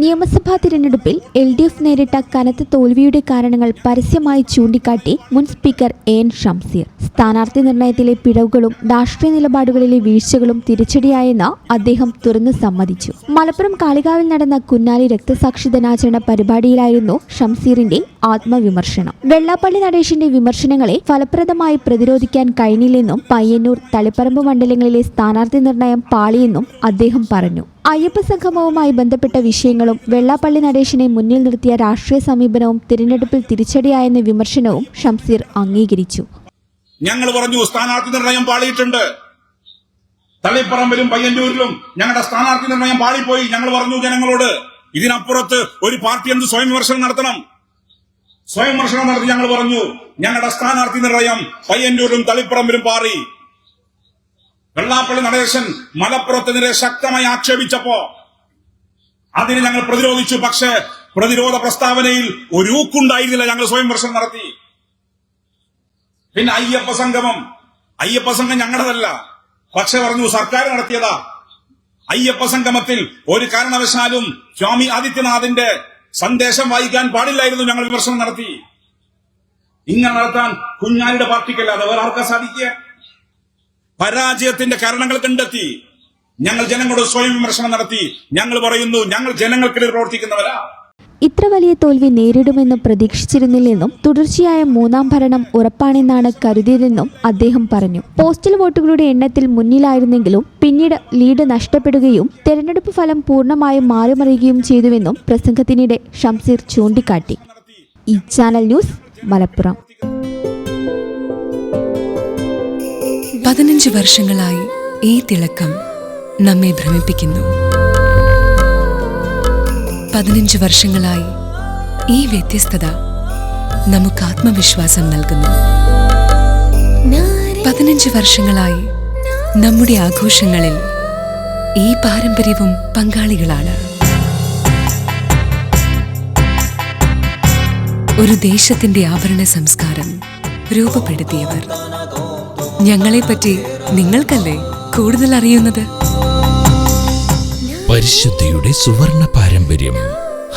നിയമസഭാ തിരഞ്ഞെടുപ്പിൽ LDF നേരിട്ട കനത്ത തോൽവിയുടെ കാരണങ്ങൾ പരസ്യമായി ചൂണ്ടിക്കാട്ടി മുൻ സ്പീക്കർ AN ഷംസീർ. സ്ഥാനാർത്ഥി നിർണയത്തിലെ പിഴവുകളും രാഷ്ട്രീയ നിലപാടുകളിലെ വീഴ്ചകളും തിരിച്ചടിയായെന്ന് അദ്ദേഹം തുറന്നു സമ്മതിച്ചു. മലപ്പുറം കാളികാവിൽ നടന്ന കുന്നാലി രക്തസാക്ഷി ദിനാചരണ പരിപാടിയിലായിരുന്നു ഷംസീറിന്റെ ആത്മവിമർശനം. വെള്ളാപ്പള്ളി നടേശന്റെ വിമർശനങ്ങളെ ഫലപ്രദമായി പ്രതിരോധിക്കാൻ കഴിഞ്ഞില്ലെന്നും പയ്യന്നൂർ, തളിപ്പറമ്പ് മണ്ഡലങ്ങളിലെ സ്ഥാനാർത്ഥി നിർണയം പാളിയെന്നും അദ്ദേഹം പറഞ്ഞു. അയ്യപ്പ സംഗമവുമായി ബന്ധപ്പെട്ട വിഷയങ്ങളും വെള്ളാപ്പള്ളി നടേശനെ മുന്നിൽ നിർത്തിയ രാഷ്ട്രീയ സമീപനവും തിരഞ്ഞെടുപ്പിൽ തിരിച്ചടിയായെന്ന വിമർശനവും ഷംസീർ അംഗീകരിച്ചു. ഞങ്ങൾ പറഞ്ഞു സ്ഥാനാർത്ഥി നിർണയം പാളിയിട്ടുണ്ട്. തളിപ്പറമ്പിലും പയ്യന്നൂരിലും ഞങ്ങളുടെ സ്ഥാനാർത്ഥി നിർണയം പാളിപ്പോയി. ഞങ്ങൾ പറഞ്ഞു ജനങ്ങളോട്, ഇതിനപ്പുറത്ത് ഒരു പാർട്ടി എന്ത് സ്വയം വിമർശനം നടത്തണം. സ്വയം വിമർശനം നടത്തി ഞങ്ങൾ പറഞ്ഞു ഞങ്ങളുടെ സ്ഥാനാർത്ഥി നിർണയം പയ്യന്നൂരിലും തളിപ്പറമ്പിലും പാറി. വെള്ളാപ്പള്ളി നടേശൻ മലപ്പുറത്തിനെതിരെ ശക്തമായി ആക്ഷേപിച്ചപ്പോ അതിന് ഞങ്ങൾ പ്രതിരോധിച്ചു. പക്ഷേ പ്രതിരോധ പ്രസ്താവനയിൽ ഒരു ഊക്കുണ്ടായിരുന്നില്ല. ഞങ്ങൾ സ്വയം വിമർശനം നടത്തി. പിന്നെ അയ്യപ്പ സംഘം ഞങ്ങളുടേതല്ല, പക്ഷെ പറഞ്ഞു സർക്കാർ നടത്തിയതാ. അയ്യപ്പ സംഗമത്തിൽ ഒരു കാരണവശാലും സ്വാമി ആദിത്യനാഥിന്റെ സന്ദേശം വായിക്കാൻ പാടില്ലായിരുന്നു. ഞങ്ങൾ വിമർശനം നടത്തി. ഇങ്ങനെ നടത്താൻ കുഞ്ഞാലിയുടെ പാർട്ടിക്കല്ലാതെ വേറെ ആർക്കാ സാധിക്കുക? പരാജയത്തിന്റെ കാരണങ്ങൾ കണ്ടെത്തി ഞങ്ങൾ ജനങ്ങളോട് സ്വയം വിമർശനം നടത്തി. ഞങ്ങൾ പറയുന്നു ഞങ്ങൾ ജനങ്ങൾക്കിടയിൽ പ്രവർത്തിക്കുന്നവരാ. ഇത്ര വലിയ തോൽവി നേരിടുമെന്ന് പ്രതീക്ഷിച്ചിരുന്നില്ലെന്നും തുടർച്ചയായ മൂന്നാം ഭരണം ഉറപ്പാണെന്നാണ് കരുതിയതെന്നും അദ്ദേഹം പറഞ്ഞു. പോസ്റ്റൽ വോട്ടുകളുടെ എണ്ണത്തിൽ മുന്നിലായിരുന്നെങ്കിലും പിന്നീട് ലീഡ് നഷ്ടപ്പെടുകയും തെരഞ്ഞെടുപ്പ് ഫലം പൂർണ്ണമായും മാറിമറിയുകയും ചെയ്തുവെന്നും പ്രസംഗത്തിനിടെ ഷംസീർ ചൂണ്ടിക്കാട്ടി. ഈ ചാനൽ ന്യൂസ്, മലപ്പുറം. 15 വർഷങ്ങളായി ഈ തിളക്കം നമ്മെ ഭ്രമിപ്പിക്കുന്നു. 15 വർഷങ്ങളായി ഈ വ്യത്യസ്തത നമുക്ക് ആത്മവിശ്വാസം നൽകുന്നു. 15 വർഷങ്ങളായി നമ്മുടെ ആഘോഷങ്ങളിൽ ഈ പാരമ്പര്യവും പങ്കാളികളാണ്. ഒരു ദേശത്തിന്റെ ആഭരണ സംസ്കാരം രൂപപ്പെടുത്തിയവർ. ഞങ്ങളെപ്പറ്റി നിങ്ങൾക്കല്ലേ കൂടുതൽ അറിയുന്നത്? പരിശുദ്ധിയുടെ സുവർണ പാരമ്പര്യം.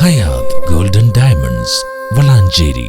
Hayat Golden Diamonds, Valanchery.